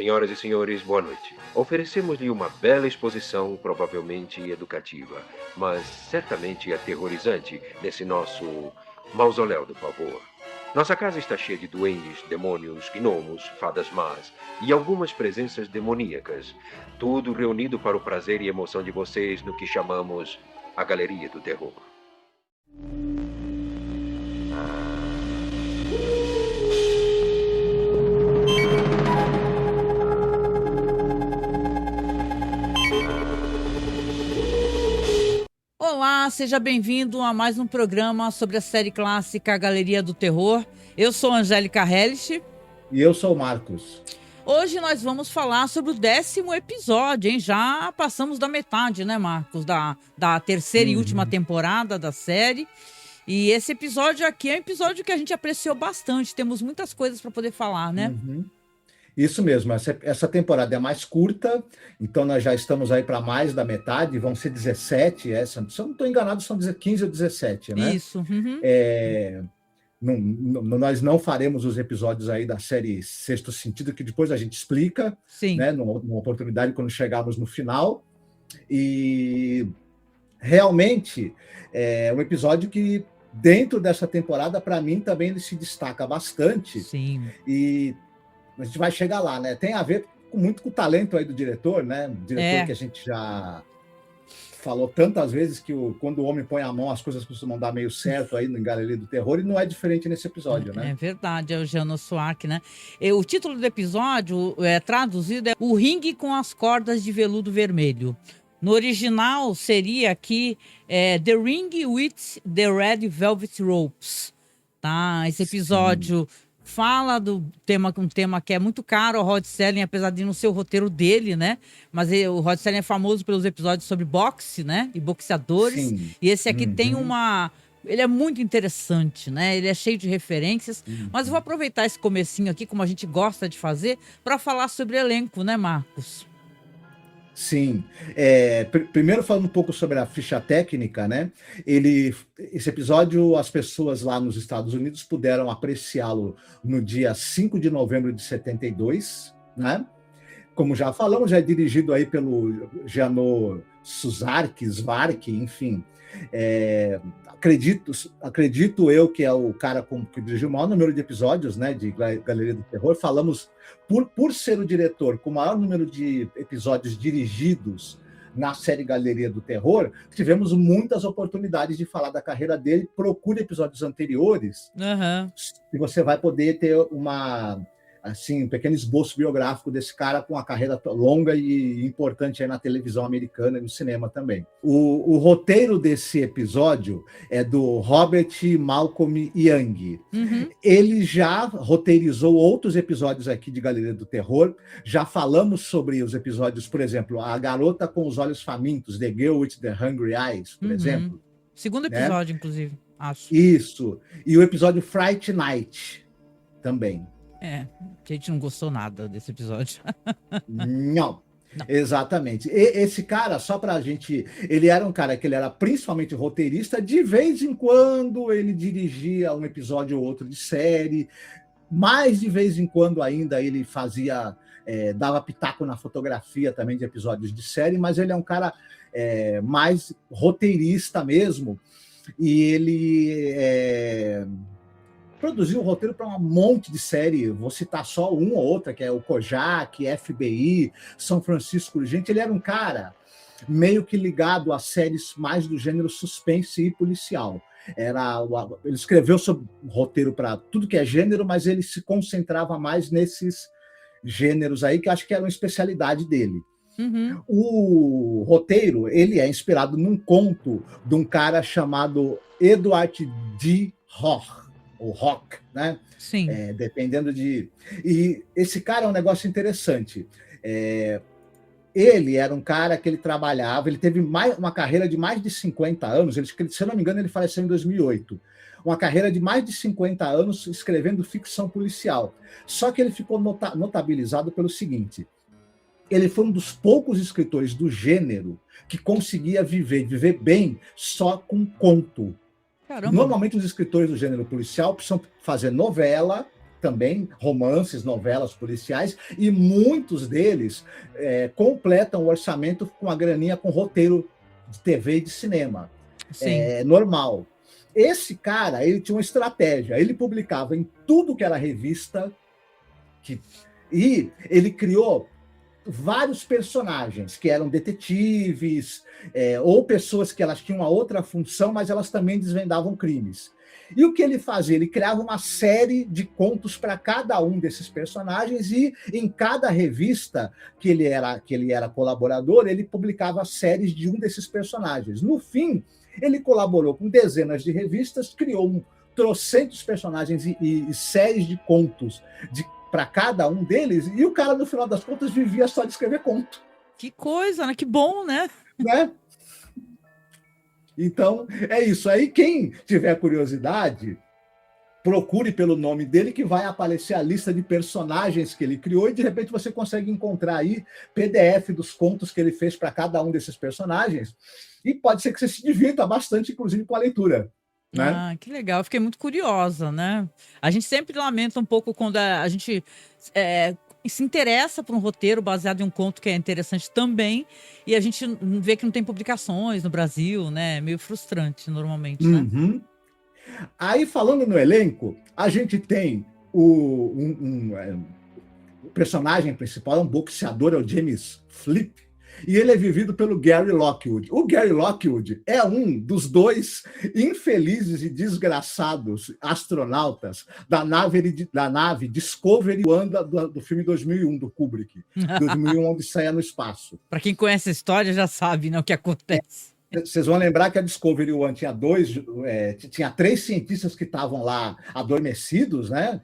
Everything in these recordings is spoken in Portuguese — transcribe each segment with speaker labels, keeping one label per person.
Speaker 1: Senhoras e senhores, boa noite. Oferecemos-lhe uma bela exposição, provavelmente educativa, mas certamente aterrorizante, nesse nosso mausoléu do pavor. Nossa casa está cheia de duendes, demônios, gnomos, fadas más e algumas presenças demoníacas. Tudo reunido para o prazer e emoção de vocês no que chamamos a Galeria do Terror.
Speaker 2: Olá, seja bem-vindo a mais um programa sobre a série clássica Galeria do Terror. Eu sou Angélica Hellish.
Speaker 3: E eu sou o Marcos.
Speaker 2: Hoje nós vamos falar sobre o 10º episódio, hein? Já passamos da metade, né, Marcos? Da terceira e última temporada da série. E esse episódio aqui é um episódio que a gente apreciou bastante. Temos muitas coisas para poder falar, né?
Speaker 3: Isso mesmo, essa temporada é mais curta, então nós já estamos aí para mais da metade, vão ser 17, se eu não estou enganado, são 15 ou 17, né?
Speaker 2: Isso.
Speaker 3: Nós não faremos os episódios aí da série Sexto Sentido, que depois a gente explica,
Speaker 2: Sim.
Speaker 3: né, numa oportunidade quando chegarmos no final. E realmente é um episódio que, dentro dessa temporada, para mim também ele se destaca bastante.
Speaker 2: Sim.
Speaker 3: E a gente vai chegar lá, né? Tem a ver muito com o talento aí do diretor, né? O diretor que a gente já falou tantas vezes que quando o homem põe a mão, as coisas costumam dar meio certo aí no Galeria do Terror, e não é diferente nesse episódio, né?
Speaker 2: É verdade, é o Janos Suark, né? O título do episódio, traduzido, é O Ringue com as Cordas de Veludo Vermelho. No original seria aqui The Ring with the Red Velvet Ropes. Tá? Esse episódio fala do tema, um tema que é muito caro ao Rod Serling, apesar de não ser o roteiro dele, né? Mas o Rod Serling é famoso pelos episódios sobre boxe, né? E boxeadores.
Speaker 3: Sim.
Speaker 2: E esse aqui tem uma... Ele é muito interessante, né? Ele é cheio de referências. Mas eu vou aproveitar esse comecinho aqui, como a gente gosta de fazer, para falar sobre elenco, né, Marcos?
Speaker 3: Sim. Primeiro falando um pouco sobre a ficha técnica, né? Esse episódio, as pessoas lá nos Estados Unidos puderam apreciá-lo no dia 5 de novembro de 72, né? Como já falamos, já é dirigido aí pelo Janos Suark, enfim. Acredito eu que é o cara que dirigiu o maior número de episódios, né, de Galeria do Terror. Falamos, por ser o diretor com o maior número de episódios dirigidos na série Galeria do Terror, tivemos muitas oportunidades de falar da carreira dele. Procure episódios anteriores e você vai poder ter um pequeno esboço biográfico desse cara com uma carreira longa e importante aí na televisão americana e no cinema também. O roteiro desse episódio é do Robert Malcolm Young. Ele já roteirizou outros episódios aqui de Galeria do Terror. Já falamos sobre os episódios, por exemplo, A Garota com os Olhos Famintos, The Girl with the Hungry Eyes, por exemplo.
Speaker 2: Segundo episódio, inclusive, acho.
Speaker 3: Isso. E o episódio Fright Night também.
Speaker 2: A gente não gostou nada desse episódio.
Speaker 3: Não. Exatamente. Esse cara, só pra gente... Ele era um cara que ele era principalmente roteirista. De vez em quando ele dirigia um episódio ou outro de série. Mais de vez em quando ainda ele fazia... dava pitaco na fotografia também de episódios de série. Mas ele é um cara mais roteirista mesmo. E ele... produziu o roteiro para um monte de série, vou citar só uma ou outra, que é o Kojak, FBI, São Francisco. Gente, ele era um cara meio que ligado a séries mais do gênero suspense e policial. Ele escreveu sobre roteiro para tudo que é gênero, mas ele se concentrava mais nesses gêneros aí, que acho que era uma especialidade dele. O roteiro, ele é inspirado num conto de um cara chamado Edward D. Rock, ou Rock, né?
Speaker 2: Sim.
Speaker 3: Dependendo de... E esse cara é um negócio interessante. Ele era um cara que ele trabalhava, ele teve uma carreira de mais de 50 anos, se eu não me engano, ele faleceu em 2008. Uma carreira de mais de 50 anos escrevendo ficção policial. Só que ele ficou notabilizado pelo seguinte: ele foi um dos poucos escritores do gênero que conseguia viver bem só com conto.
Speaker 2: Caramba.
Speaker 3: Normalmente os escritores do gênero policial precisam fazer novela também romances, novelas policiais, e muitos deles completam o orçamento com a graninha com roteiro de TV e de cinema. Normal. Esse cara, ele tinha uma estratégia, ele publicava em tudo que era revista, e ele criou vários personagens que eram detetives, ou pessoas que elas tinham uma outra função, mas elas também desvendavam crimes. E o que ele fazia? Ele criava uma série de contos para cada um desses personagens, e em cada revista que ele era colaborador, ele publicava séries de um desses personagens. No fim, ele colaborou com dezenas de revistas, criou trocentos personagens e séries de contos para cada um deles, e o cara, no final das contas, vivia só de escrever conto.
Speaker 2: Que coisa, né? Que bom, né?
Speaker 3: Então, é isso. Aí, quem tiver curiosidade, procure pelo nome dele, que vai aparecer a lista de personagens que ele criou, e de repente você consegue encontrar aí PDF dos contos que ele fez para cada um desses personagens, e pode ser que você se divirta bastante, inclusive, com a leitura. Né?
Speaker 2: Ah, que legal. Eu fiquei muito curiosa, né? A gente sempre lamenta um pouco quando a gente se interessa por um roteiro baseado em um conto que é interessante também, e a gente vê que não tem publicações no Brasil, né? É meio frustrante, normalmente, né?
Speaker 3: Aí, falando no elenco, a gente tem o personagem principal, é um boxeador, é o James Flip, e ele é vivido pelo Gary Lockwood. O Gary Lockwood é um dos dois infelizes e desgraçados astronautas da nave Discovery One do filme 2001, do Kubrick. 2001, Odisseia no Espaço.
Speaker 2: Para quem conhece a história, já sabe, né, o que acontece.
Speaker 3: Vocês vão lembrar que a Discovery One tinha 3 cientistas que estavam lá adormecidos, né?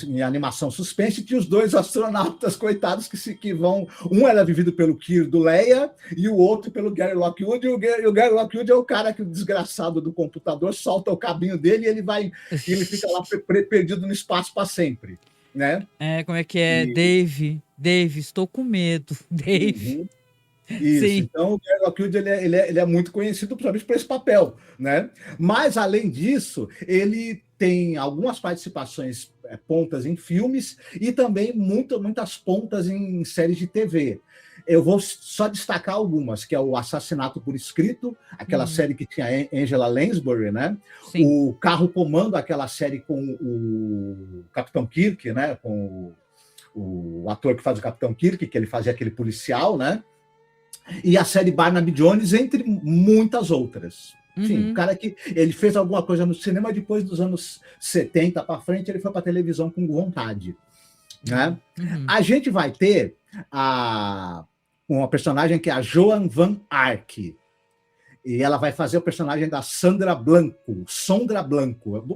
Speaker 3: Em animação suspense, tinha os 2 astronautas, coitados, que vão... Um era vivido pelo Kirk do Leia e o outro pelo Gary Lockwood, e o Gary Lockwood é o cara que o desgraçado do computador solta o cabinho dele, e ele fica lá perdido no espaço para sempre, né?
Speaker 2: Como é que é? Dave, estou com medo, Dave.
Speaker 3: Isso. Sim. Então o Gary Lockwood ele é muito conhecido principalmente por esse papel, né? Mas, além disso, ele tem algumas participações pontas em filmes, e também muitas pontas em séries de TV. Eu vou só destacar algumas, que é o Assassinato por Escrito, aquela série que tinha Angela Lansbury, né?
Speaker 2: Sim.
Speaker 3: O Carro Comando, aquela série com o Capitão Kirk, né? Com o ator que faz o Capitão Kirk, que ele fazia aquele policial, né? E a série Barnaby Jones, entre muitas outras. Enfim, o cara que ele fez alguma coisa no cinema, depois dos anos 70 para frente, ele foi para a televisão com vontade. Né? A gente vai ter uma personagem que é a Joan Van Ark. E ela vai fazer o personagem da Sondra Blanco.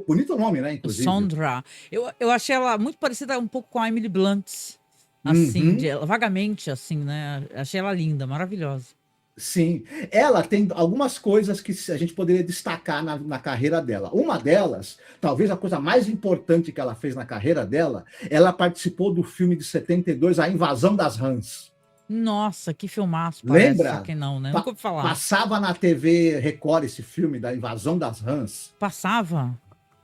Speaker 3: Bonito nome, né? Inclusive.
Speaker 2: Sondra. Eu achei ela muito parecida um pouco com a Emily Blunt. Assim, vagamente, assim, né? Achei ela linda, maravilhosa.
Speaker 3: Sim, ela tem algumas coisas que a gente poderia destacar na carreira dela. Uma delas, talvez a coisa mais importante que ela fez na carreira dela, ela participou do filme de 72, A Invasão das Rãs.
Speaker 2: Nossa, que filmaço, parece.
Speaker 3: Lembra?
Speaker 2: Só que não, né? Nunca ouvi falar.
Speaker 3: Passava na TV Record esse filme da Invasão das Rãs.
Speaker 2: Passava?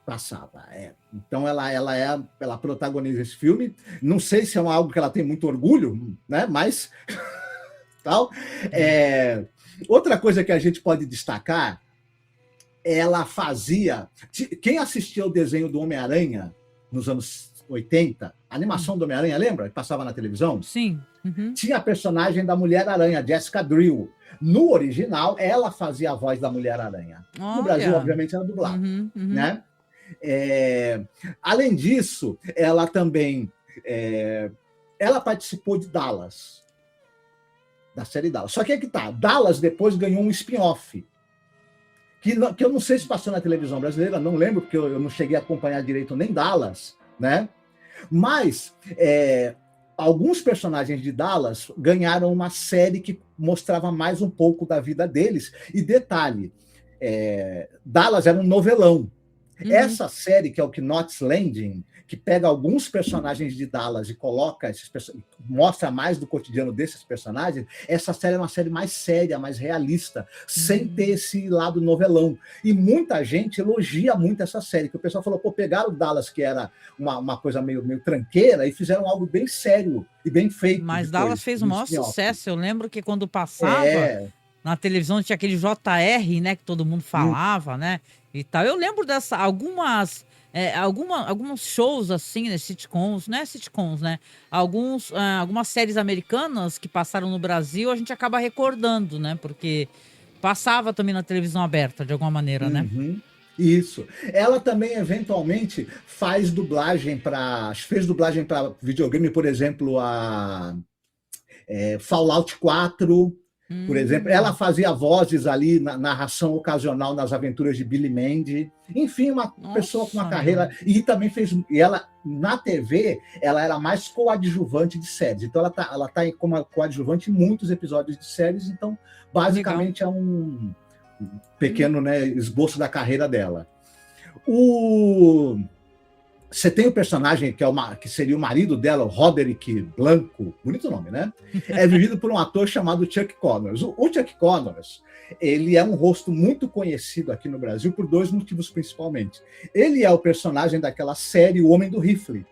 Speaker 3: Passava, Então ela protagoniza esse filme. Não sei se é algo que ela tem muito orgulho, né? Mas tal. Outra coisa que a gente pode destacar, ela fazia... Quem assistia o desenho do Homem-Aranha nos anos 80, a animação do Homem-Aranha, lembra? Que passava na televisão?
Speaker 2: Sim.
Speaker 3: Tinha a personagem da Mulher-Aranha, Jessica Drill. No original, ela fazia a voz da Mulher-Aranha. No Brasil, obviamente, era dublado. Né? Além disso, ela também ela participou de Dallas, da série Dallas. Só que é que tá, Dallas depois ganhou um spin-off, que eu não sei se passou na televisão brasileira, não lembro, porque eu não cheguei a acompanhar direito nem Dallas, né? Mas alguns personagens de Dallas ganharam uma série que mostrava mais um pouco da vida deles. E detalhe, Dallas era um novelão.
Speaker 2: Uhum.
Speaker 3: Essa série, que é o Knots Landing, que pega alguns personagens de Dallas e coloca mostra mais do cotidiano desses personagens, essa série é uma série mais séria, mais realista, sem ter esse lado novelão. E muita gente elogia muito essa série, que o pessoal falou, pô, pegaram o Dallas, que era uma coisa meio tranqueira, e fizeram algo bem sério e bem feito
Speaker 2: Mas Dallas
Speaker 3: depois,
Speaker 2: fez o
Speaker 3: no
Speaker 2: maior
Speaker 3: spin-off.
Speaker 2: sucesso. Eu lembro que quando passava
Speaker 3: É.
Speaker 2: na televisão tinha aquele JR, né, que todo mundo falava, né, e tal. Eu lembro dessa alguns shows assim, né, sitcoms, não é sitcoms, né? Algumas séries americanas que passaram no Brasil, a gente acaba recordando, né? Porque passava também na televisão aberta de alguma maneira, né?
Speaker 3: Uhum. Isso. Ela também, eventualmente, fez dublagem para videogame, por exemplo, Fallout 4, por exemplo. Ela
Speaker 2: Hum,
Speaker 3: fazia vozes ali na narração ocasional nas aventuras de Billy Mandy. Enfim, uma pessoa com uma
Speaker 2: nossa,
Speaker 3: carreira.
Speaker 2: meu.
Speaker 3: E também fez. E ela, na TV, ela era mais coadjuvante de séries. Então, ela tá como coadjuvante em muitos episódios de séries. Então,
Speaker 2: Legal.
Speaker 3: basicamente, é um
Speaker 2: Hum,
Speaker 3: pequeno, né, esboço da carreira dela. O... Você tem o personagem que seria o marido dela, o Roderick Blanco, bonito nome, né? É vivido por um ator chamado Chuck Connors. O Chuck Connors, ele é um rosto muito conhecido aqui no Brasil por dois motivos principalmente. Ele é o personagem daquela série O Homem do Rifle.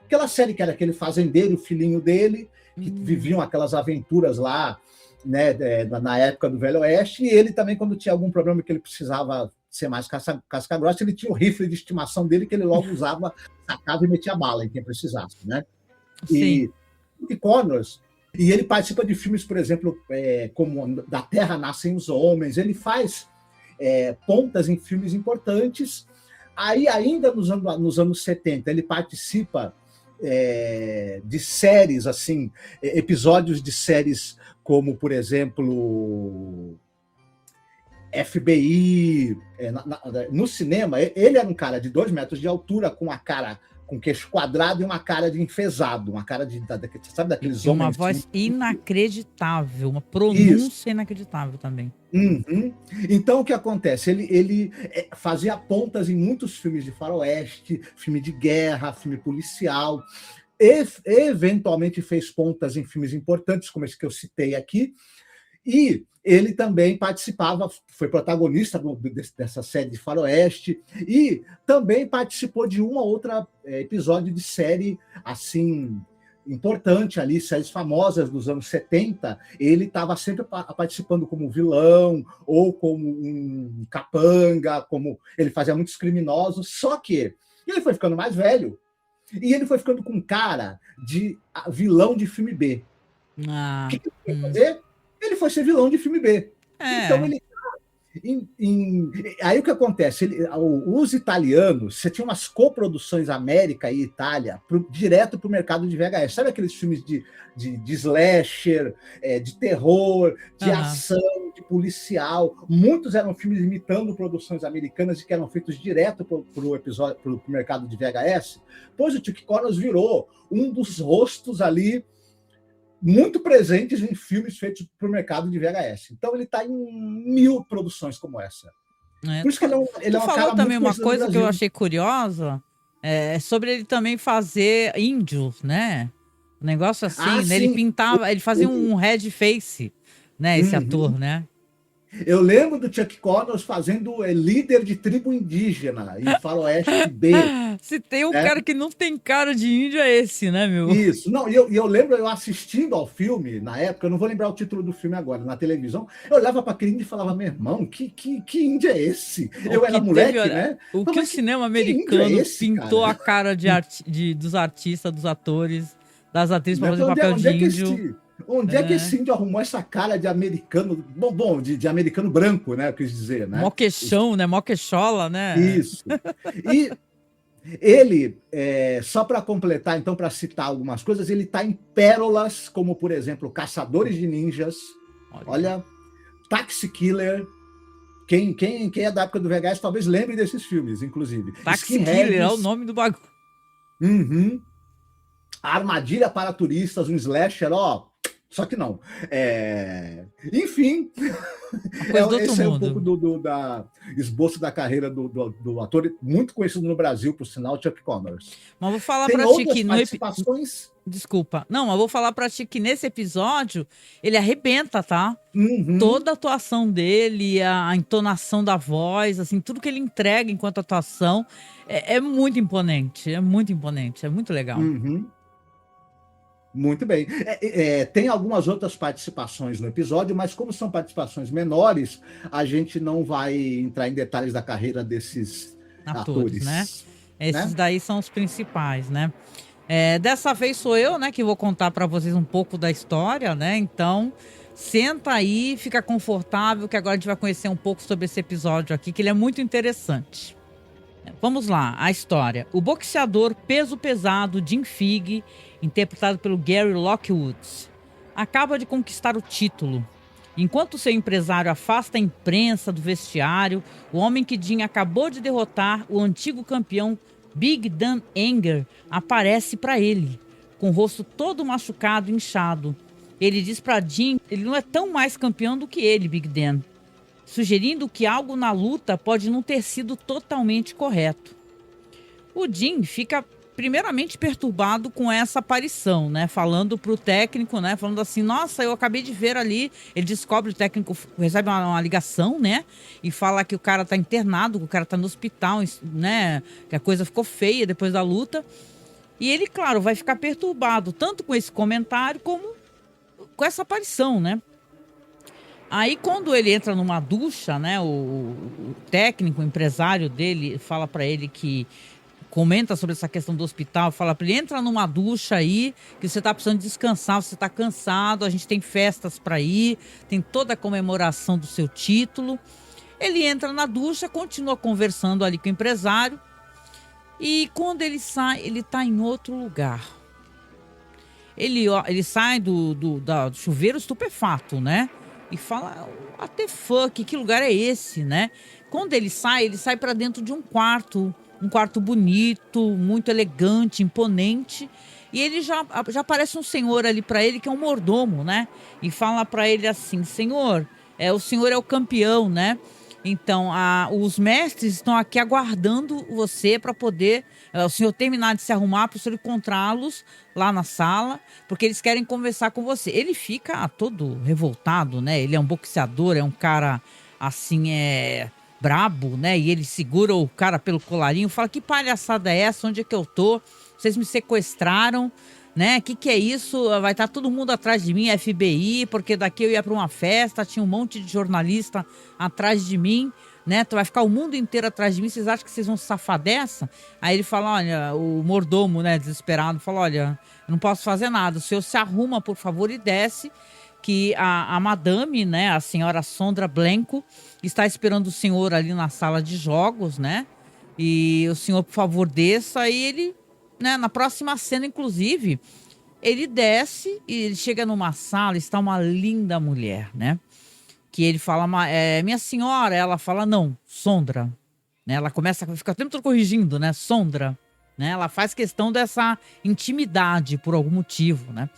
Speaker 3: Aquela série que era aquele fazendeiro, o filhinho dele, que viviam aquelas aventuras lá, né, na época do Velho Oeste, e ele também, quando tinha algum problema que ele precisava ser mais casca grossa, ele tinha o rifle de estimação dele, que ele logo usava, sacava e metia bala em quem precisasse, né?
Speaker 2: sim.
Speaker 3: E Connors, e ele participa de filmes, por exemplo, como Da Terra Nascem os Homens, ele faz pontas em filmes importantes. Aí, ainda nos anos 70, ele participa de séries, assim, episódios de séries como, por exemplo, FBI. No cinema, ele era um cara de 2 metros de altura, com a cara com queixo quadrado e uma cara de enfesado, uma cara sabe, daqueles
Speaker 2: E uma
Speaker 3: homens.
Speaker 2: voz inacreditável, uma
Speaker 3: Isso.
Speaker 2: pronúncia inacreditável também.
Speaker 3: Uhum. Então, o que acontece? Ele fazia pontas em muitos filmes de faroeste, filme de guerra, filme policial, eventualmente fez pontas em filmes importantes, como esse que eu citei aqui, e ele também participava, foi protagonista dessa série de faroeste, e também participou de uma outra episódio de série, assim, importante ali, séries famosas dos anos 70, ele estava sempre participando como vilão, ou como um capanga, como ele fazia muitos criminosos, só que ele foi ficando mais velho, e ele foi ficando com cara de vilão de filme B. O
Speaker 2: Ah,
Speaker 3: que ele foi fazer? Ele foi ser vilão de filme B. Então
Speaker 2: é.
Speaker 3: ele. Aí o que acontece? Os italianos, você tinha umas coproduções América e Itália direto para o mercado de VHS. Sabe aqueles filmes de slasher, de terror, de
Speaker 2: Aham.
Speaker 3: ação, de policial? Muitos eram filmes imitando produções americanas e que eram feitos direto para o mercado de VHS. Pois o Chuck Connors virou um dos rostos ali muito presentes em filmes feitos para o mercado de VHS. Então ele está em 1000 produções como essa.
Speaker 2: É,
Speaker 3: Por isso que ele
Speaker 2: tu
Speaker 3: é um
Speaker 2: falou
Speaker 3: cara
Speaker 2: também
Speaker 3: muito
Speaker 2: uma
Speaker 3: conhecido no
Speaker 2: coisa que eu
Speaker 3: Brasil.
Speaker 2: achei curiosa, sobre ele também fazer índios, né? Um negócio
Speaker 3: Ah,
Speaker 2: assim, né? Ele
Speaker 3: sim.
Speaker 2: pintava, ele fazia um red face, né? Esse
Speaker 3: Uhum.
Speaker 2: ator, né?
Speaker 3: Eu lembro do Chuck Connors fazendo líder de tribo indígena em Faroeste B.
Speaker 2: Se tem um
Speaker 3: Né?
Speaker 2: cara que não tem cara de índio, é esse, né, meu?
Speaker 3: Isso. Não, eu lembro eu assistindo ao filme, na época, eu não vou lembrar o título do filme agora, na televisão, eu olhava para aquele índio e falava, meu irmão, que índio é esse?
Speaker 2: O
Speaker 3: Eu era
Speaker 2: que teve,
Speaker 3: moleque, né?
Speaker 2: o que o
Speaker 3: Mas
Speaker 2: cinema
Speaker 3: que índio é
Speaker 2: americano
Speaker 3: esse,
Speaker 2: pintou a
Speaker 3: cara?
Speaker 2: cara dos artistas, dos atores, das atrizes para
Speaker 3: Né?
Speaker 2: fazer papel
Speaker 3: Onde
Speaker 2: de
Speaker 3: é que
Speaker 2: índio.
Speaker 3: esse índio arrumou essa cara de americano, de americano branco, né? Eu quis dizer,
Speaker 2: Mó
Speaker 3: né?
Speaker 2: queixão, né? Mó queixola, né?
Speaker 3: Isso. E ele, só para completar, então, para citar algumas coisas, ele está em pérolas, como, por exemplo, Caçadores de Ninjas,
Speaker 2: Olha.
Speaker 3: olha, Taxi Killer. Quem é da época do VHS talvez lembre desses filmes, inclusive.
Speaker 2: Taxi Killer é o
Speaker 3: Skinheads,
Speaker 2: nome do bagulho.
Speaker 3: uhum, Armadilha para Turistas, um slasher, ó, Só que não. Enfim,
Speaker 2: Coisa do outro
Speaker 3: esse é um
Speaker 2: mundo.
Speaker 3: pouco da esboço da carreira do ator, muito conhecido no Brasil, por sinal, Chuck Connors.
Speaker 2: Mas vou falar
Speaker 3: Tem
Speaker 2: pra ti
Speaker 3: outras
Speaker 2: que
Speaker 3: participações.
Speaker 2: Desculpa. Não, mas vou falar pra ti que nesse episódio ele arrebenta, tá?
Speaker 3: Uhum.
Speaker 2: Toda a atuação dele, a entonação da voz, assim, tudo que ele entrega enquanto atuação é muito imponente. É muito imponente, é muito legal.
Speaker 3: Uhum. Muito bem. Tem algumas outras participações no episódio, mas como são participações menores, a gente não vai entrar em detalhes da carreira desses
Speaker 2: Atores, né?
Speaker 3: atores.
Speaker 2: Esses
Speaker 3: Né?
Speaker 2: daí são os principais, né? Dessa vez sou eu, né, que vou contar pra vocês um pouco da história, né? Então, senta aí, fica confortável, que agora a gente vai conhecer um pouco sobre esse episódio aqui, que ele é muito interessante. Vamos lá, a história. O boxeador peso pesado Jim Figg, interpretado pelo Gary Lockwood, acaba de conquistar o título. Enquanto seu empresário afasta a imprensa do vestiário, o homem que Jim acabou de derrotar, o antigo campeão Big Dan Anger, aparece para ele, com o rosto todo machucado e inchado. Ele diz para Jim que ele não é tão mais campeão do que ele, Big Dan, sugerindo que algo na luta pode não ter sido totalmente correto. O Jim fica primeiramente perturbado com essa aparição, né? Falando pro técnico, né? Falando assim, nossa, eu acabei de ver ali. Ele descobre, o técnico recebe uma ligação, né? E fala que o cara tá internado, que o cara tá no hospital, né? Que a coisa ficou feia depois da luta. E ele, claro, vai ficar perturbado, tanto com esse comentário como com essa aparição, né? Aí, quando ele entra numa ducha, né? O técnico, o empresário dele, fala pra ele que comenta sobre essa questão do hospital, fala pra ele, entra numa ducha aí, que você tá precisando descansar, você tá cansado, a gente tem festas pra ir, tem toda a comemoração do seu título. Ele entra na ducha, continua conversando ali com o empresário, e quando ele sai, ele tá em outro lugar. Ele sai do chuveiro estupefato, né? E fala, what the fuck, que lugar é esse, né? Quando ele sai pra dentro de um quarto bonito, muito elegante, imponente. E ele já aparece um senhor ali pra ele, que é um mordomo, né? E fala pra ele assim, senhor, o senhor é o campeão, né? Então, os mestres estão aqui aguardando você para poder o senhor terminar de se arrumar para o senhor encontrá-los lá na sala, porque eles querem conversar com você. Ele fica todo revoltado, né? Ele é um boxeador, é um cara assim, brabo, né? E ele segura o cara pelo colarinho, fala, que palhaçada é essa? Onde é que eu tô? Vocês me sequestraram, né? Que é isso? Vai estar todo mundo atrás de mim, FBI, porque daqui eu ia para uma festa, tinha um monte de jornalista atrás de mim, né? Vai ficar o mundo inteiro atrás de mim, vocês acham que vocês vão se safar dessa? Aí ele fala, olha, o mordomo, né, desesperado, fala, olha, eu não posso fazer nada, o senhor se arruma, por favor, e desce, que a madame, né, a senhora Sondra Blanco, está esperando o senhor ali na sala de jogos, né? E o senhor, por favor, desça, e ele, né, na próxima cena, inclusive, ele desce e ele chega numa sala, está uma linda mulher, né? Que ele fala, minha senhora, ela fala, não, Sondra. Né? Ela começa a ficar o tempo todo corrigindo, né? Sondra. Né? Ela faz questão dessa intimidade por algum motivo, né?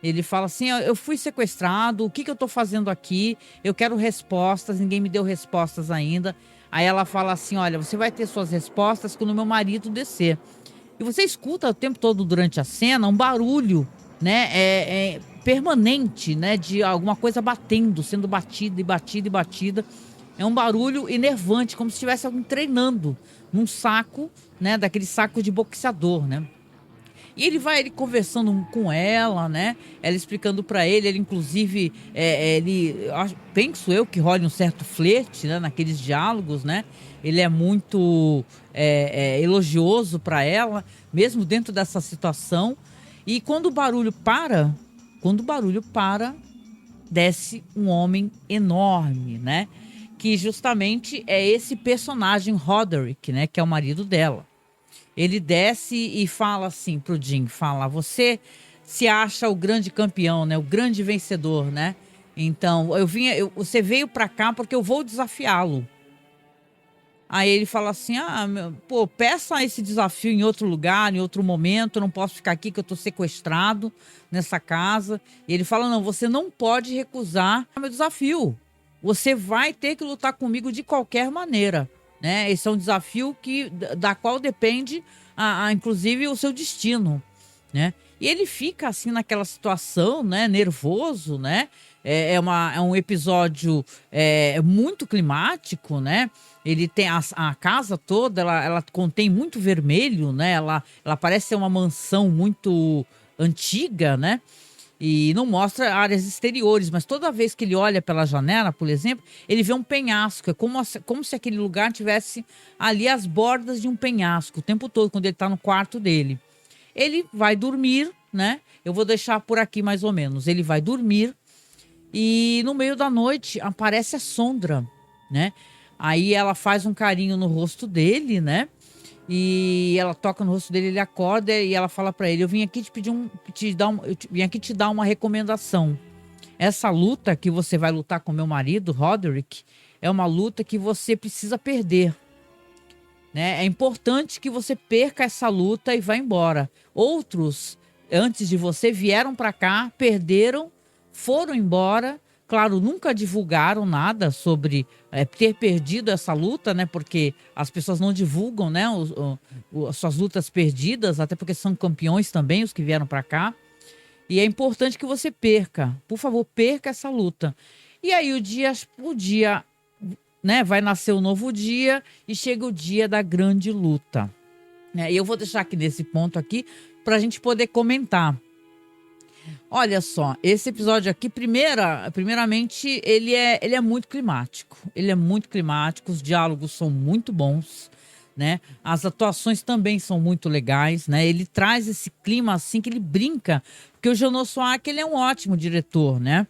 Speaker 2: Ele fala assim, eu fui sequestrado, o que eu tô fazendo aqui? Eu quero respostas, ninguém me deu respostas ainda. Aí ela fala assim, olha, você vai ter suas respostas quando meu marido descer. E você escuta o tempo todo durante a cena um barulho, né? Permanente, né? De alguma coisa batendo, sendo batida e batida e batida. É um barulho enervante, como se estivesse alguém treinando num saco, né? Daquele saco de boxeador, né? E ele conversando com ela, né? Ela explicando pra ele, inclusive, penso eu que rola um certo flerte, né? Naqueles diálogos, né? Ele é muito elogioso pra ela, mesmo dentro dessa situação. E quando o barulho para, desce um homem enorme, né? Que justamente é esse personagem Roderick, né? Que é o marido dela. Ele desce e fala assim pro Jim, você se acha o grande campeão, né? O grande vencedor, né? Então, você veio pra cá porque eu vou desafiá-lo. Aí ele fala assim, pô, peça esse desafio em outro lugar, em outro momento, eu não posso ficar aqui que eu tô sequestrado nessa casa. E ele fala, não, você não pode recusar o meu desafio. Você vai ter que lutar comigo de qualquer maneira, né? Esse é um desafio da qual depende, inclusive, o seu destino, né? E ele fica assim naquela situação, né? Nervoso, né? É um episódio muito climático, né? Ele tem a casa toda, ela contém muito vermelho, né? Ela parece ser uma mansão muito antiga, né? E não mostra áreas exteriores, mas toda vez que ele olha pela janela, por exemplo, ele vê um penhasco. É como se aquele lugar tivesse ali as bordas de um penhasco o tempo todo, quando ele está no quarto dele. Ele vai dormir, né? Eu vou deixar por aqui mais ou menos. Ele vai dormir e no meio da noite aparece a Sondra, né? Aí ela faz um carinho no rosto dele, né? E ela toca no rosto dele, ele acorda e ela fala pra ele: eu vim aqui vim aqui te dar uma recomendação. Essa luta que você vai lutar com meu marido, Roderick, é uma luta que você precisa perder, né? É importante que você perca essa luta e vá embora. Outros, antes de você, vieram pra cá, perderam, foram embora. Claro, nunca divulgaram nada sobre ter perdido essa luta, né? Porque as pessoas não divulgam, né? As suas lutas perdidas, até porque são campeões também, os que vieram para cá. E é importante que você perca. Por favor, perca essa luta. E aí o dia, né? Vai nascer um novo dia e chega o dia da grande luta. E eu vou deixar aqui nesse ponto aqui para a gente poder comentar. Olha só, esse episódio aqui, primeiramente, ele é muito climático. Ele é muito climático, os diálogos são muito bons, né? As atuações também são muito legais, né? Ele traz esse clima assim que ele brinca, porque o Janosz Soak, ele é um ótimo diretor, né?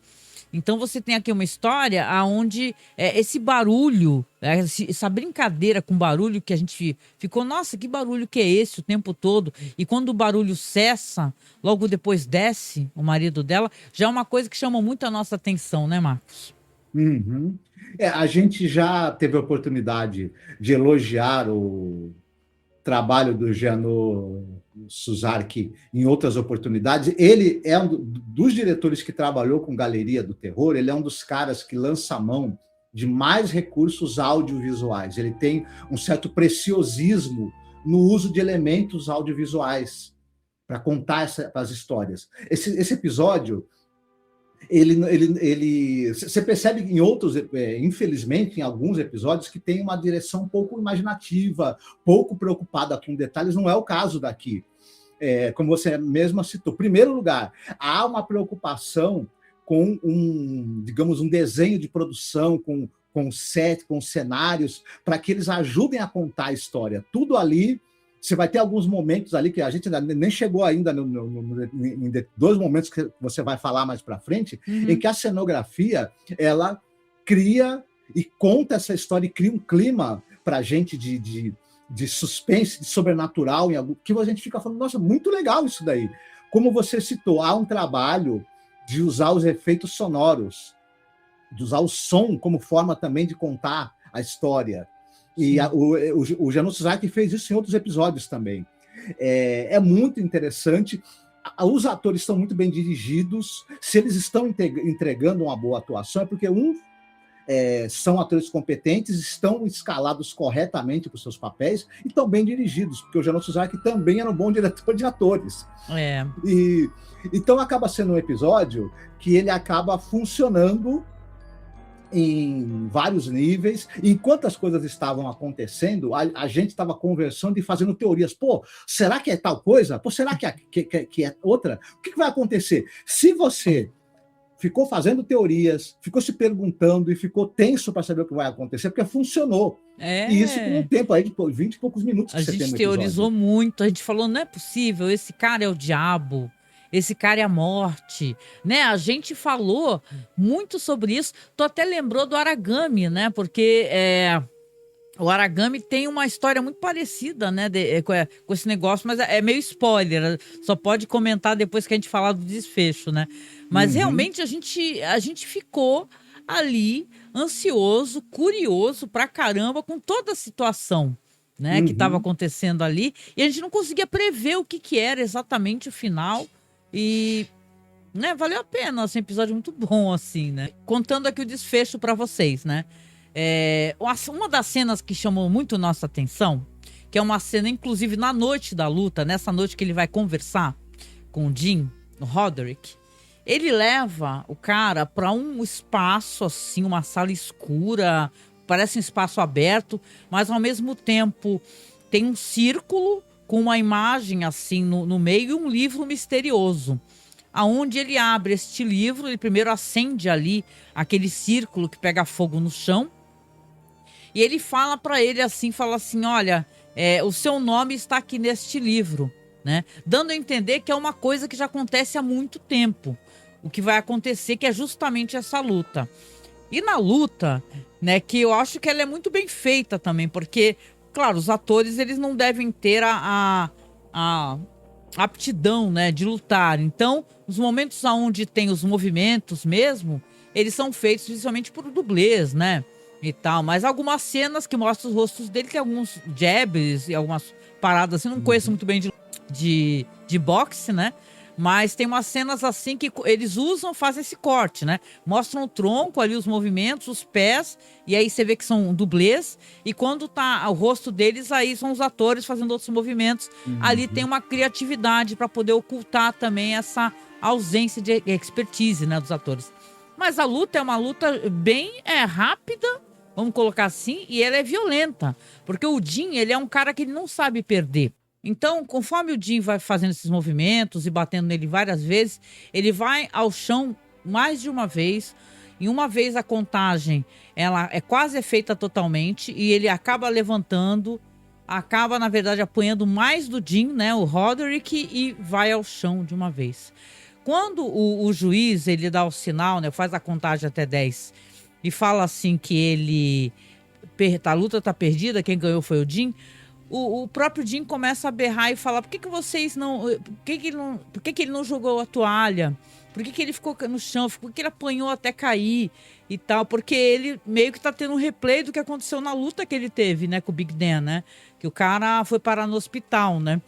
Speaker 2: Então você tem aqui uma história onde esse barulho, essa brincadeira com barulho que a gente ficou, nossa, que barulho que é esse o tempo todo? E quando o barulho cessa, logo depois desce o marido dela, já é uma coisa que chama muito a nossa atenção, né, Marcos?
Speaker 3: Uhum. A gente já teve a oportunidade de elogiar o trabalho do Janosz Suark em outras oportunidades. Ele é um dos diretores que trabalhou com Galeria do Terror, ele é um dos caras que lança a mão de mais recursos audiovisuais. Ele tem um certo preciosismo no uso de elementos audiovisuais para contar as histórias. Esse episódio, você percebe em outros, infelizmente, em alguns episódios, que tem uma direção um pouco imaginativa, pouco preocupada com detalhes. Não é o caso daqui. Como você mesma citou, em primeiro lugar, há uma preocupação com digamos, um desenho de produção, com set, com cenários, para que eles ajudem a contar a história. Tudo ali. Você vai ter alguns momentos ali que a gente nem chegou ainda em dois momentos que você vai falar mais para frente, em que a cenografia ela cria e conta essa história e cria um clima para a gente de suspense, de sobrenatural, que a gente fica falando, nossa, muito legal isso daí. Como você citou, há um trabalho de usar os efeitos sonoros, de usar o som como forma também de contar a história. E o Janosz Suark fez isso em outros episódios também. É muito interessante. Os atores estão muito bem dirigidos. Se eles estão entregando uma boa atuação, é porque são atores competentes, estão escalados corretamente para os seus papéis e estão bem dirigidos, porque o Janosz Suark também era um bom diretor de atores. Então acaba sendo um episódio que ele acaba funcionando em vários níveis. Enquanto as coisas estavam acontecendo, a gente estava conversando e fazendo teorias. Pô, será que é tal coisa? Pô, será que é outra? O que vai acontecer? Se você ficou fazendo teorias, ficou se perguntando e ficou tenso para saber o que vai acontecer, porque funcionou. E isso com um tempo aí de 20 e poucos minutos.
Speaker 2: A gente teorizou muito, a gente falou, não é possível, esse cara é o diabo. Esse cara é a morte, né? A gente falou muito sobre isso. Tu até lembrou do Aragami, né? Porque o Aragami tem uma história muito parecida, né? Com esse negócio, mas é meio spoiler. Só pode comentar depois que a gente falar do desfecho, né? Mas realmente a gente ficou ali ansioso, curioso pra caramba com toda a situação, né, que estava acontecendo ali, e a gente não conseguia prever o que era exatamente o final, e, né, valeu a pena, assim, um episódio muito bom, assim, né. Contando aqui o desfecho para vocês, né. Uma das cenas que chamou muito nossa atenção, que é uma cena, inclusive, na noite da luta, nessa noite que ele vai conversar com o Jim, o Roderick, ele leva o cara para um espaço, assim, uma sala escura, parece um espaço aberto, mas ao mesmo tempo tem um círculo com uma imagem assim no meio e um livro misterioso. Aonde ele abre este livro, ele primeiro acende ali aquele círculo que pega fogo no chão, e ele fala para ele assim, fala assim, olha, o seu nome está aqui neste livro, né? Dando a entender que é uma coisa que já acontece há muito tempo. O que vai acontecer, que é justamente essa luta. E na luta, né, que eu acho que ela é muito bem feita também, porque, claro, os atores, eles não devem ter a aptidão, né, de lutar. Então, os momentos onde tem os movimentos mesmo, eles são feitos principalmente por dublês, né, e tal. Mas algumas cenas que mostram os rostos dele, tem alguns jabs e algumas paradas assim, não conheço muito bem de boxe, né? Mas tem umas cenas assim que eles usam, fazem esse corte, né? Mostram o tronco ali, os movimentos, os pés, e aí você vê que são dublês. E quando tá o rosto deles, aí são os atores fazendo outros movimentos. Ali tem uma criatividade para poder ocultar também essa ausência de expertise, né, dos atores. Mas a luta é uma luta bem rápida, vamos colocar assim, e ela é violenta. Porque o Jim, ele é um cara que ele não sabe perder. Então, conforme o Jim vai fazendo esses movimentos e batendo nele várias vezes, ele vai ao chão mais de uma vez. Em uma vez a contagem, ela é quase feita totalmente e ele acaba levantando, acaba, na verdade, apanhando mais do Jim, né, o Roderick, e vai ao chão de uma vez. Quando o juiz, ele dá o sinal, né, faz a contagem até 10 e fala assim que a luta tá perdida, quem ganhou foi o Jim. O próprio Jim começa a berrar e falar: por que vocês não. Por que ele não jogou a toalha? Por que ele ficou no chão? Por que ele apanhou até cair e tal? Porque ele meio que tá tendo um replay do que aconteceu na luta que ele teve, né, com o Big Dan, né? Que o cara foi parar no hospital, né?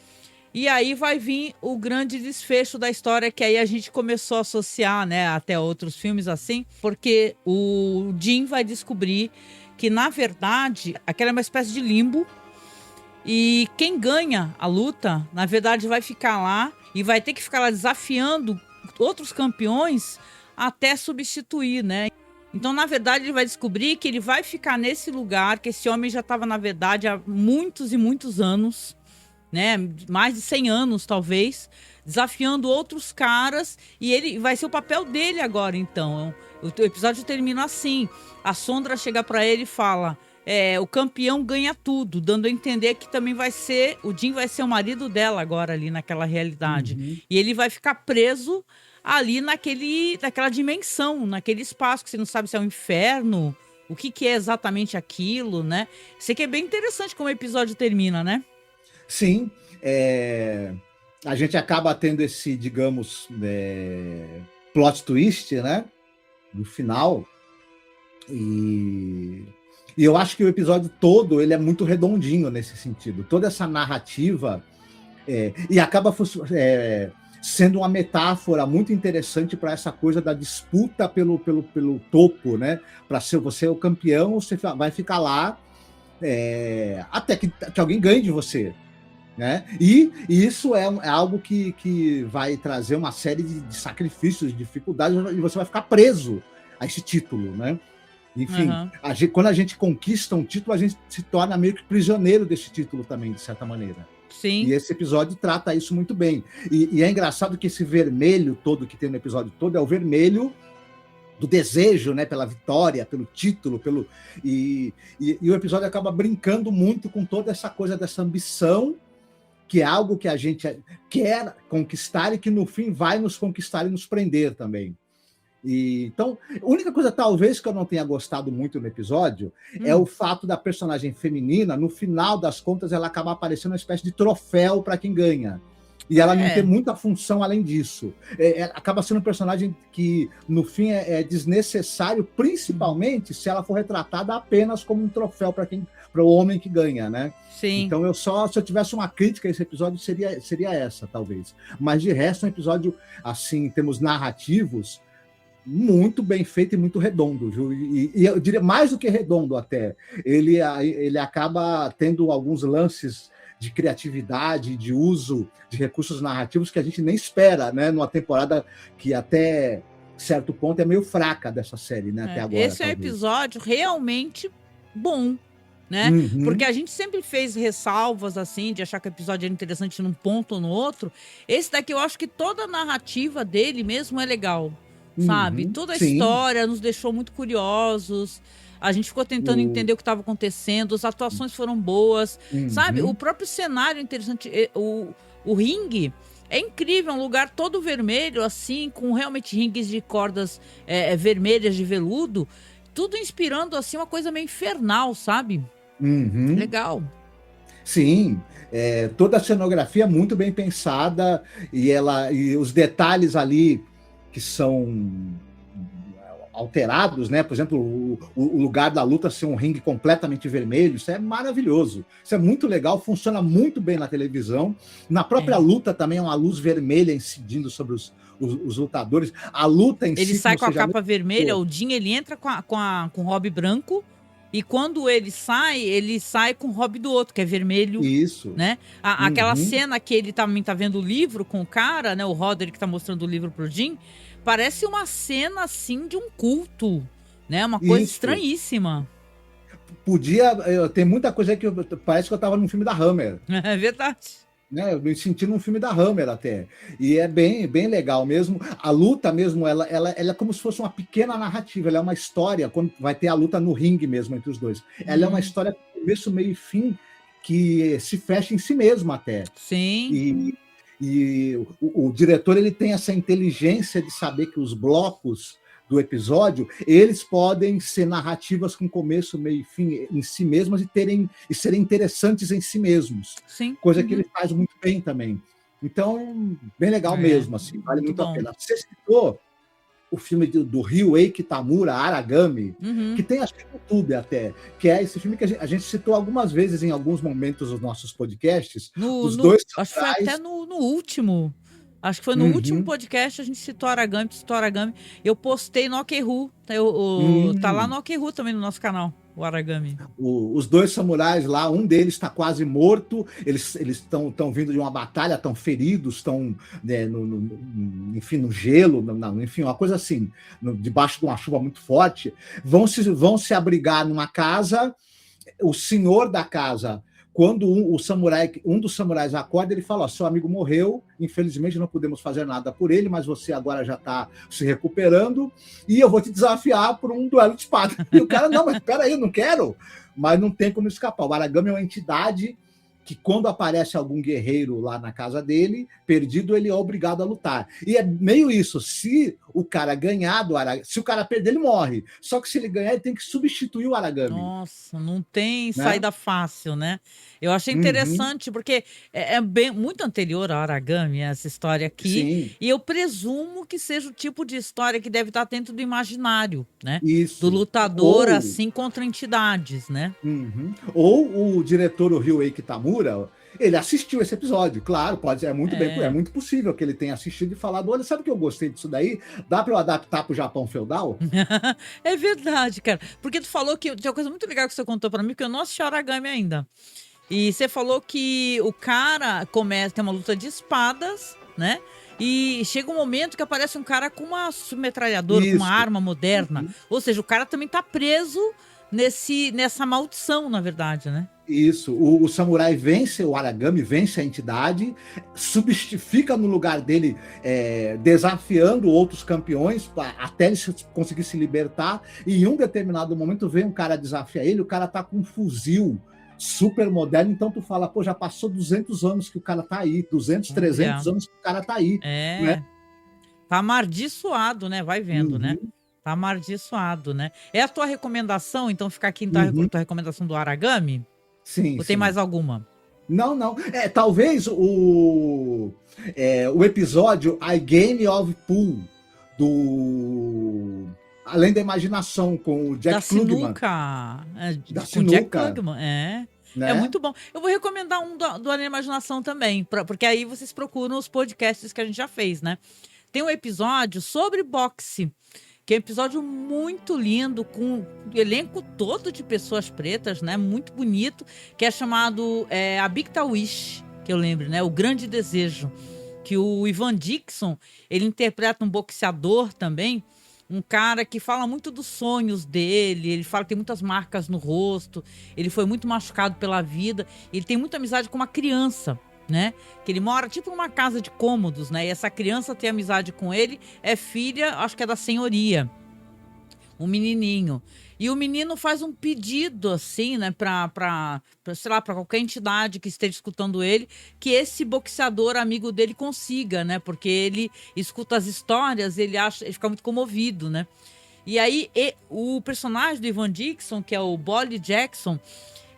Speaker 2: E aí vai vir o grande desfecho da história, que aí a gente começou a associar, né, até outros filmes assim, porque o Jim vai descobrir que, na verdade, aquela é uma espécie de limbo. E quem ganha a luta, na verdade, vai ficar lá e vai ter que ficar lá desafiando outros campeões até substituir, né? Então, na verdade, ele vai descobrir que ele vai ficar nesse lugar, que esse homem já estava, na verdade, há muitos e muitos anos, né? Mais de 100 anos, talvez, desafiando outros caras, e ele vai ser o papel dele agora, então. O episódio termina assim. A Sondra chega para ele e fala: o campeão ganha tudo, dando a entender que também o Jim vai ser o marido dela agora ali naquela realidade. E ele vai ficar preso ali naquela dimensão, naquele espaço que você não sabe se é um inferno, o que é exatamente aquilo, né? Isso aqui é bem interessante como o episódio termina, né?
Speaker 3: Sim, a gente acaba tendo esse, digamos, plot twist, né? No final. E eu acho que o episódio todo ele é muito redondinho nesse sentido. Toda essa narrativa e acaba sendo uma metáfora muito interessante para essa coisa da disputa pelo topo, né? Para ser você o campeão, você vai ficar lá até que alguém ganhe de você, né? E isso é algo que vai trazer uma série de sacrifícios, de dificuldades, e você vai ficar preso a esse título, né? Enfim, quando a gente conquista um título, a gente se torna meio que prisioneiro desse título também, de certa maneira.
Speaker 2: Sim.
Speaker 3: E esse episódio trata isso muito bem. E é engraçado que esse vermelho todo que tem no episódio todo é o vermelho do desejo, né, pela vitória, pelo título, e o episódio acaba brincando muito com toda essa coisa dessa ambição, que é algo que a gente quer conquistar e que no fim vai nos conquistar e nos prender também. Então, a única coisa talvez que eu não tenha gostado muito no episódio é o fato da personagem feminina, no final das contas, ela acabar aparecendo uma espécie de troféu para quem ganha. E ela não tem muita função além disso. Acaba sendo um personagem que, no fim, é desnecessário, principalmente se ela for retratada apenas como um troféu para o homem que ganha, né?
Speaker 2: Sim.
Speaker 3: Então, se eu tivesse uma crítica a esse episódio, seria essa, talvez. Mas, de resto, é um episódio, assim, em termos narrativos, muito bem feito e muito redondo, viu? E eu diria mais do que redondo até. Ele acaba tendo alguns lances de criatividade, de uso de recursos narrativos que a gente nem espera, né? Numa temporada que até certo ponto é meio fraca dessa série, né? Até agora.
Speaker 2: Esse é um episódio realmente bom, né? Porque a gente sempre fez ressalvas, assim, de achar que o episódio era interessante num ponto ou no outro. Esse daqui eu acho que toda a narrativa dele mesmo é legal. Sabe? Toda a história nos deixou muito curiosos. A gente ficou tentando entender o que estava acontecendo. As atuações foram boas. Sabe? O próprio cenário é interessante. O ringue é incrível. É um lugar todo vermelho, assim, com realmente ringues de cordas vermelhas de veludo. Tudo inspirando, assim, uma coisa meio infernal, sabe? Legal.
Speaker 3: Sim, toda a cenografia muito bem pensada. E os detalhes ali que são alterados, né? Por exemplo, o lugar da luta ser um ringue completamente vermelho, isso é maravilhoso. Isso é muito legal, funciona muito bem na televisão. Na própria luta também é uma luz vermelha incidindo sobre os lutadores. A luta em si...
Speaker 2: Ele sai com a capa vermelha, o Jim, ele entra com o hobby branco, e quando ele sai com o hobby do outro, que é vermelho.
Speaker 3: Isso.
Speaker 2: Né? Aquela cena que ele também tá vendo o livro com o cara, né? O Roderick tá mostrando o livro pro Jim. Parece uma cena, assim, de um culto, né? Uma coisa estranhíssima.
Speaker 3: Tem muita coisa que parece que eu tava num filme da Hammer.
Speaker 2: É verdade.
Speaker 3: Né? Eu me senti num filme da Hammer até. E é bem, bem legal mesmo. A luta mesmo, ela é como se fosse uma pequena narrativa. Ela é uma história, quando vai ter a luta no ringue mesmo entre os dois. Ela é uma história com começo, meio e fim, que se fecha em si mesma até.
Speaker 2: Sim.
Speaker 3: E o diretor, ele tem essa inteligência de saber que os blocos do episódio, eles podem ser narrativas com começo, meio e fim em si mesmas e serem interessantes em si mesmos.
Speaker 2: Sim.
Speaker 3: Coisa que ele faz muito bem também. Então, bem legal mesmo, assim, vale muito a pena. Você citou o filme do Ryuhei Kitamura, Aragami, que tem, acho que no YouTube até, que é esse filme que a gente citou algumas vezes em alguns momentos dos nossos podcasts. Os dois
Speaker 2: acho que foi até no último. Acho que foi no último podcast a gente citou Aragami. Eu postei no Okeru. Tá lá no Okeru também no nosso canal, o Aragami.
Speaker 3: Os dois samurais lá, um deles está quase morto, eles estão vindo de uma batalha, estão feridos, estão enfim, no gelo, enfim, uma coisa assim, debaixo de uma chuva muito forte, vão se abrigar numa casa. O senhor da casa, quando um dos samurais acorda, ele fala: seu amigo morreu, infelizmente não podemos fazer nada por ele, mas você agora já está se recuperando e eu vou te desafiar por um duelo de espada. E o cara: não, mas espera aí, eu não quero. Mas não tem como escapar. O Aragami é uma entidade que, quando aparece algum guerreiro lá na casa dele, perdido, ele é obrigado a lutar. E é meio isso, se o cara ganhar do Aragami, se o cara perder, ele morre. Só que se ele ganhar, ele tem que substituir o Aragami.
Speaker 2: Nossa, não tem saída fácil, né? Eu achei interessante, porque é bem, muito anterior ao Aragami, essa história aqui.
Speaker 3: Sim.
Speaker 2: E eu presumo que seja o tipo de história que deve estar dentro do imaginário, né?
Speaker 3: Isso.
Speaker 2: Do lutador, assim, contra entidades, né?
Speaker 3: Ou o diretor, o Ryuhei Kitamura, ele assistiu esse episódio, claro, é muito possível que ele tenha assistido e falado: olha, sabe que eu gostei disso daí? Dá para eu adaptar para o Japão feudal?
Speaker 2: É verdade, cara. Porque tu falou que tinha uma coisa muito legal que você contou para mim, porque eu não assisti Aragami ainda. E você falou que o cara tem uma luta de espadas, né? E chega um momento que aparece um cara com uma submetralhadora, com uma arma moderna. Ou seja, o cara também tá preso nessa maldição, na verdade, né?
Speaker 3: Isso, o samurai vence o Aragami, vence a entidade, fica no lugar dele, desafiando outros campeões até ele conseguir se libertar. E em um determinado momento vem um cara desafiar ele, o cara tá com um fuzil super moderno, então tu fala: pô, já passou 200 anos que o cara tá aí, 200, 300 anos que o cara tá aí. Né?
Speaker 2: Tá amaldiçoado, né? Vai vendo, né? Tá amaldiçoado, né? É a tua recomendação, então, ficar aqui em tua recomendação do Aragami?
Speaker 3: Sim.
Speaker 2: Ou tem mais alguma?
Speaker 3: Não, não. Talvez o episódio I Game of Pool do Além da Imaginação com o Jack Klugman.
Speaker 2: Sinuca.
Speaker 3: Da
Speaker 2: Com
Speaker 3: sinuca.
Speaker 2: Jack Klugman,
Speaker 3: né?
Speaker 2: É muito bom. Eu vou recomendar um do Além da Imaginação também, porque aí vocês procuram os podcasts que a gente já fez, né? Tem um episódio sobre boxe, que é um episódio muito lindo, com o elenco todo de pessoas pretas, né? Muito bonito, que é chamado A Big Wish, que eu lembro, né? O Grande Desejo, que o Ivan Dixon, ele interpreta um boxeador também, um cara que fala muito dos sonhos dele, ele fala que tem muitas marcas no rosto, ele foi muito machucado pela vida, ele tem muita amizade com uma criança, né? Que ele mora tipo numa casa de cômodos, né? E essa criança tem amizade com ele, é filha, acho que é da senhoria, um menininho. E o menino faz um pedido, assim, né, sei lá, pra qualquer entidade que esteja escutando ele, que esse boxeador amigo dele consiga, né? Porque ele escuta as histórias, ele fica muito comovido, né? E aí, o personagem do Ivan Dixon, que é o Bolly Jackson,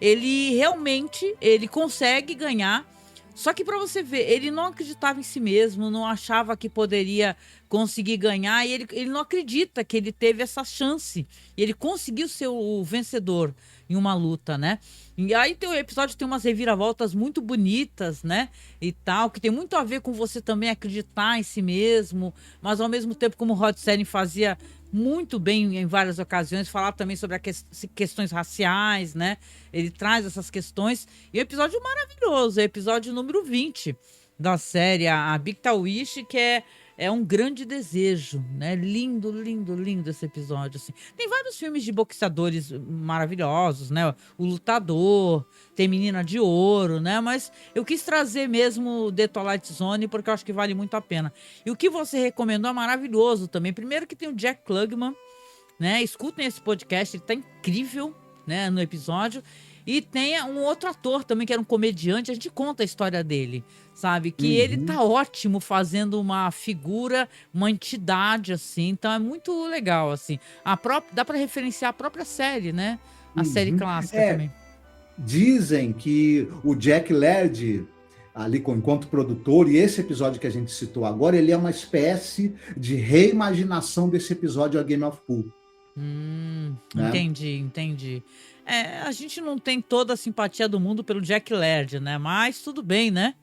Speaker 2: ele realmente, ele consegue ganhar. Só que para você ver, ele não acreditava em si mesmo, não achava que poderia conseguir ganhar, e ele não acredita que ele teve essa chance. E ele conseguiu ser o vencedor em uma luta, né? E aí o episódio tem umas reviravoltas muito bonitas, né? E tal, que tem muito a ver com você também acreditar em si mesmo, mas ao mesmo tempo, como o Rod Serling fazia muito bem em várias ocasiões, falar também sobre questões raciais, né? Ele traz essas questões. E o episódio maravilhoso, é o episódio número 20 da série, a Big Wish, que é um grande desejo, né? Lindo, lindo, lindo esse episódio, assim. Tem vários filmes de boxeadores maravilhosos, né? O Lutador, tem Menina de Ouro, né? Mas eu quis trazer mesmo The Twilight Zone porque eu acho que vale muito a pena. E o que você recomendou é maravilhoso também. Primeiro que tem o Jack Klugman, né? Escutem esse podcast, ele tá incrível, né? No episódio. E tem um outro ator também, que era um comediante, a gente conta a história dele, sabe? Que ele tá ótimo fazendo uma figura, uma entidade, assim. Então é muito legal, assim. Dá para referenciar a própria série, né? A série clássica também.
Speaker 3: Dizem que o Jack Laird, ali enquanto produtor, e esse episódio que a gente citou agora, ele é uma espécie de reimaginação desse episódio A Game of Pool.
Speaker 2: Né? Entendi. A gente não tem toda a simpatia do mundo pelo Jack Laird, né? Mas tudo bem, né?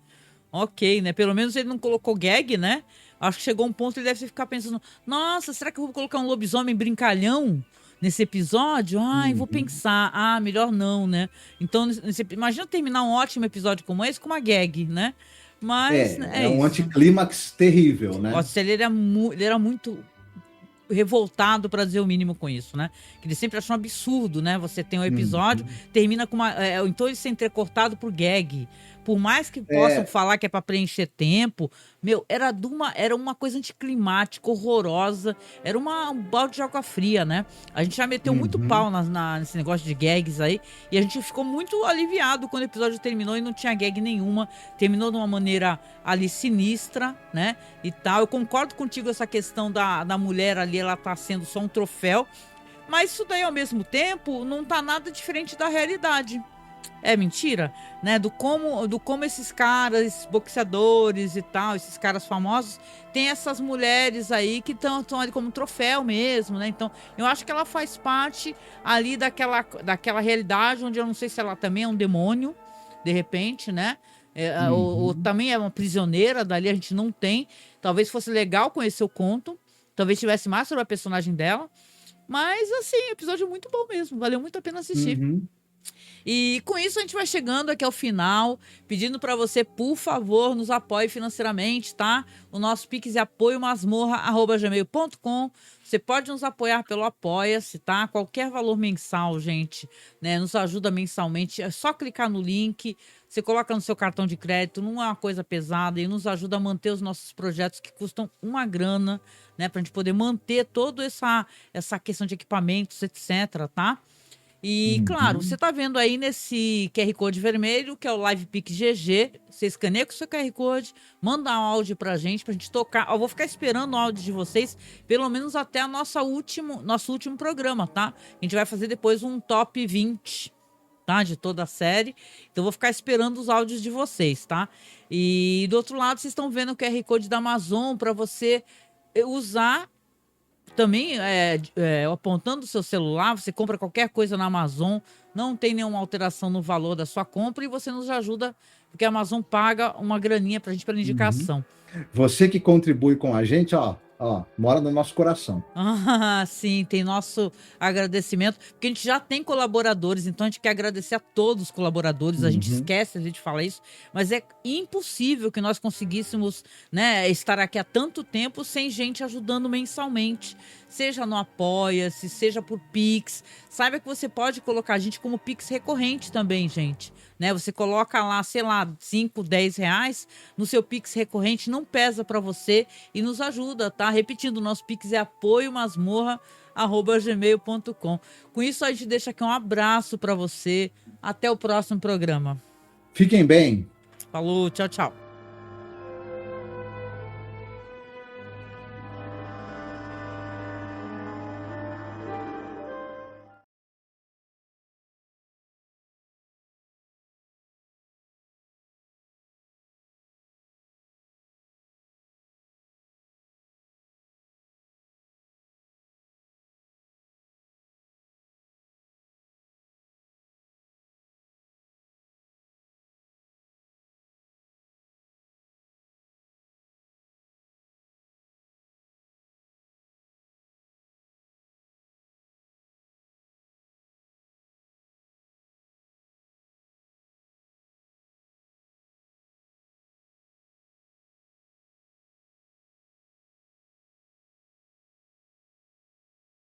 Speaker 2: Ok, né? Pelo menos ele não colocou gag, né? Acho que chegou um ponto que ele deve ficar pensando: nossa, será que eu vou colocar um lobisomem brincalhão nesse episódio? Vou pensar. Melhor não, né? Então, imagina terminar um ótimo episódio como esse com uma gag, né? Mas
Speaker 3: é um anticlímax terrível, né?
Speaker 2: Nossa, ele era muito revoltado, para dizer o mínimo, com isso, né? Que ele sempre achou um absurdo, né? Você tem um episódio, termina com então ele ser entrecortado por gag. Por mais que possam falar que é para preencher tempo, era uma coisa anticlimática, horrorosa. Era um balde de água fria, né? A gente já meteu muito pau nesse negócio de gags aí. E a gente ficou muito aliviado quando o episódio terminou e não tinha gag nenhuma. Terminou de uma maneira ali sinistra, né? E tal. Eu concordo contigo essa questão da mulher ali, ela tá sendo só um troféu. Mas isso daí, ao mesmo tempo, não tá nada diferente da realidade. É mentira, né? Do como esses caras, esses boxeadores e tal, esses caras famosos, tem essas mulheres aí que estão ali como troféu mesmo, né? Então, eu acho que ela faz parte ali daquela realidade onde eu não sei se ela também é um demônio, de repente, né? Ou também é uma prisioneira dali, a gente não tem. Talvez fosse legal conhecer o conto, talvez tivesse mais sobre a personagem dela. Mas, assim, episódio muito bom mesmo, valeu muito a pena assistir. E com isso a gente vai chegando aqui ao final, pedindo para você, por favor, nos apoie financeiramente, tá? O nosso Pix é apoiomasmorra@gmail.com. Você pode nos apoiar pelo Apoia-se, tá? Qualquer valor mensal, gente, né? Nos ajuda mensalmente. É só clicar no link, você coloca no seu cartão de crédito, não é uma coisa pesada e nos ajuda a manter os nossos projetos que custam uma grana, né? Pra gente poder manter toda essa questão de equipamentos, etc, tá? E, claro, você tá vendo aí nesse QR Code vermelho, que é o LivePix GG. Você escaneia com o seu QR Code, manda um áudio pra gente tocar. Eu vou ficar esperando o áudio de vocês, pelo menos até nosso último programa, tá? A gente vai fazer depois um top 20, tá? De toda a série. Então, vou ficar esperando os áudios de vocês, tá? E do outro lado, vocês estão vendo o QR Code da Amazon para você usar também, apontando o seu celular. Você compra qualquer coisa na Amazon, não tem nenhuma alteração no valor da sua compra e você nos ajuda, porque a Amazon paga uma graninha pra gente pela indicação.
Speaker 3: Você que contribui com a gente, ó, mora no nosso coração.
Speaker 2: Ah, sim, tem nosso agradecimento, porque a gente já tem colaboradores, então a gente quer agradecer a todos os colaboradores. A gente esquece de falar isso, mas é impossível que nós conseguíssemos, né, estar aqui há tanto tempo sem gente ajudando mensalmente, seja no Apoia-se, seja por Pix. Saiba que você pode colocar a gente como Pix recorrente também, gente. Né? Você coloca lá, sei lá, 5, 10 reais no seu Pix recorrente, não pesa para você e nos ajuda, tá? Repetindo, o nosso Pix é apoiomasmorra@gmail.com. Com isso, a gente deixa aqui um abraço para você. Até o próximo programa.
Speaker 3: Fiquem bem.
Speaker 2: Falou, tchau, tchau.